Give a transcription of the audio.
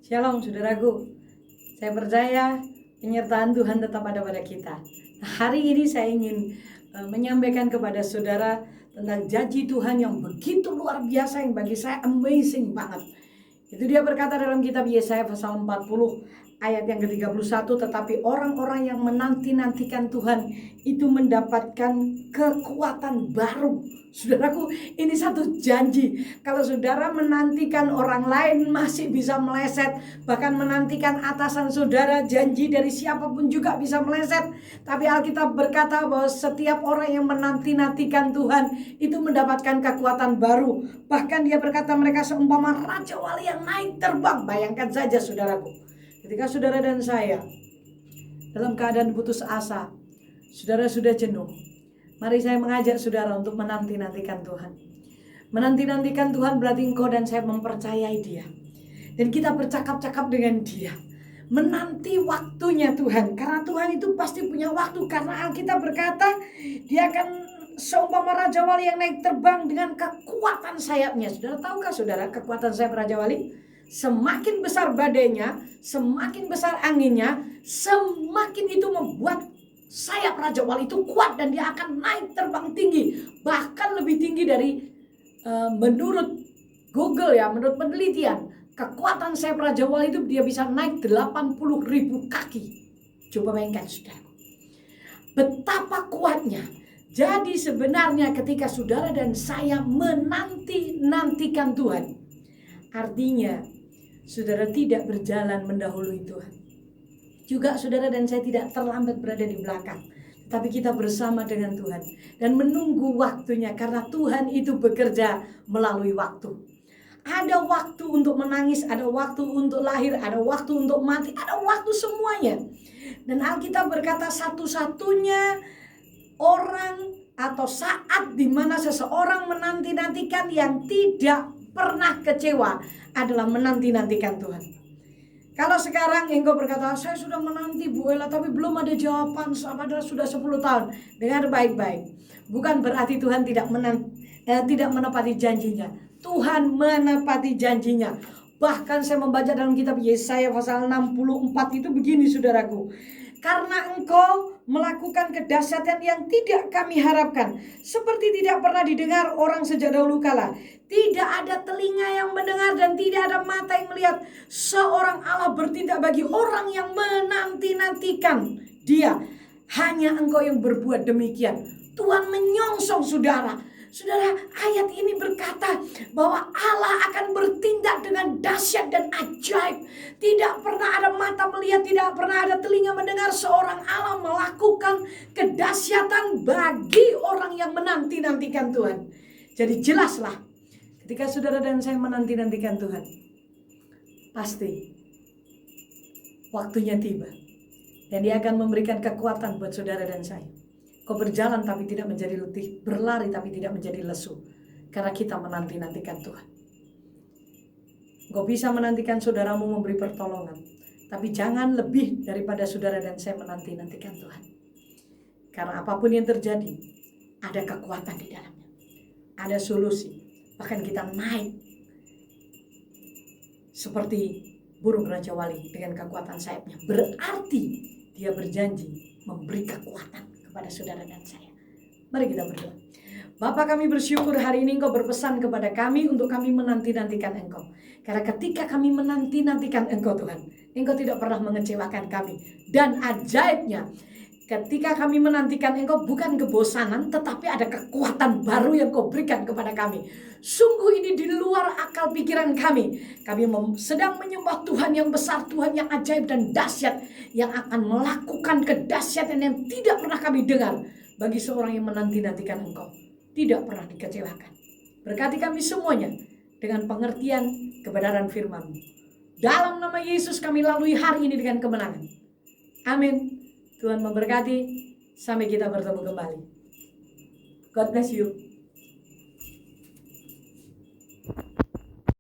Shalom saudaraku, saya percaya penyertaan Tuhan tetap ada pada kita. Hari ini saya ingin menyampaikan kepada saudara tentang janji Tuhan yang begitu luar biasa, yang bagi saya amazing banget. Itu dia berkata dalam kitab Yesaya pasal 40 ayat yang ke-31, tetapi orang-orang yang menanti-nantikan Tuhan itu mendapatkan kekuatan baru. Saudaraku, ini satu janji. Kalau saudara menantikan orang lain masih bisa meleset, bahkan menantikan atasan saudara, janji dari siapapun juga bisa meleset. Tapi Alkitab berkata bahwa setiap orang yang menanti-nantikan Tuhan itu mendapatkan kekuatan baru. Bahkan dia berkata mereka seumpama raja wali yang naik terbang. Bayangkan saja saudaraku, ketika saudara dan saya dalam keadaan putus asa, saudara sudah jenuh, mari saya mengajak saudara untuk menanti-nantikan Tuhan. Menanti-nantikan Tuhan berarti engkau dan saya mempercayai Dia, dan kita bercakap-cakap dengan Dia, menanti waktunya Tuhan. Karena Tuhan itu pasti punya waktu. Karena Alkitab berkata Dia akan seumpama raja wali yang naik terbang dengan kekuatan sayapnya. Saudara tahukah saudara kekuatan sayap raja wali? Semakin besar badainya, semakin besar anginnya, semakin itu membuat sayap raja wali itu kuat, dan dia akan naik terbang tinggi. Bahkan lebih tinggi dari menurut Google ya, menurut penelitian, kekuatan sayap raja wali itu dia bisa naik 80.000 kaki. Coba bayangkan saudara, betapa kuatnya. Jadi sebenarnya ketika saudara dan saya menanti-nantikan Tuhan, artinya saudara tidak berjalan mendahului Tuhan. Juga saudara dan saya tidak terlambat berada di belakang, tapi kita bersama dengan Tuhan dan menunggu waktunya, karena Tuhan itu bekerja melalui waktu. Ada waktu untuk menangis, ada waktu untuk lahir, ada waktu untuk mati, ada waktu semuanya. Dan Alkitab berkata satu-satunya orang atau saat di mana seseorang menanti-nantikan yang tidak pernah kecewa adalah menanti-nantikan Tuhan. Kalau sekarang engkau berkata, saya sudah menanti Bu Ella tapi belum ada jawaban, padahal sudah 10 tahun. Dengar baik-baik, bukan berarti Tuhan tidak menepati janjinya. Tuhan menepati janjinya. Bahkan saya membaca dalam kitab Yesaya pasal 64 itu begini saudaraku. Karena engkau melakukan kedahsyatan yang tidak kami harapkan, seperti tidak pernah didengar orang sejak dahulu kala. Tidak ada telinga yang mendengar dan tidak ada mata yang melihat. Seorang Allah bertindak bagi orang yang menanti-nantikan Dia. Hanya engkau yang berbuat demikian. Tuhan menyongsong saudara. Saudara, ayat ini berkata bahwa Allah akan bertindak dengan dahsyat dan ajaib. Tidak pernah ada mata melihat, tidak pernah ada telinga mendengar seorang Allah melakukan kedahsyatan bagi orang yang menanti-nantikan Tuhan. Jadi jelaslah, ketika saudara dan saya menanti-nantikan Tuhan, pasti waktunya tiba. Dan Dia akan memberikan kekuatan buat saudara dan saya. Kau berjalan tapi tidak menjadi letih, berlari tapi tidak menjadi lesu, karena kita menanti-nantikan Tuhan. Kau bisa menantikan saudaramu memberi pertolongan, tapi jangan lebih daripada saudara dan saya menanti-nantikan Tuhan. Karena apapun yang terjadi, ada kekuatan di dalamnya, ada solusi. Bahkan kita naik seperti burung raja wali dengan kekuatan sayapnya. Berarti Dia berjanji memberi kekuatan kepada saudara dan saya. Mari kita berdoa. Bapa, kami bersyukur hari ini Engkau berpesan kepada kami untuk kami menanti-nantikan Engkau. Karena ketika kami menanti-nantikan Engkau Tuhan, Engkau tidak pernah mengecewakan kami. Dan ajaibnya, ketika kami menantikan Engkau bukan kebosanan, tetapi ada kekuatan baru yang Kau berikan kepada kami. Sungguh ini di luar akal pikiran kami. Kami sedang menyembah Tuhan yang besar, Tuhan yang ajaib dan dahsyat, yang akan melakukan kedahsyatan yang tidak pernah kami dengar bagi seorang yang menanti-nantikan Engkau. Tidak pernah dikecewakan. Berkati kami semuanya dengan pengertian kebenaran firman-Mu. Dalam nama Yesus kami lalui hari ini dengan kemenangan. Amin. Tuhan memberkati. Sampai kita bertemu kembali. God bless you.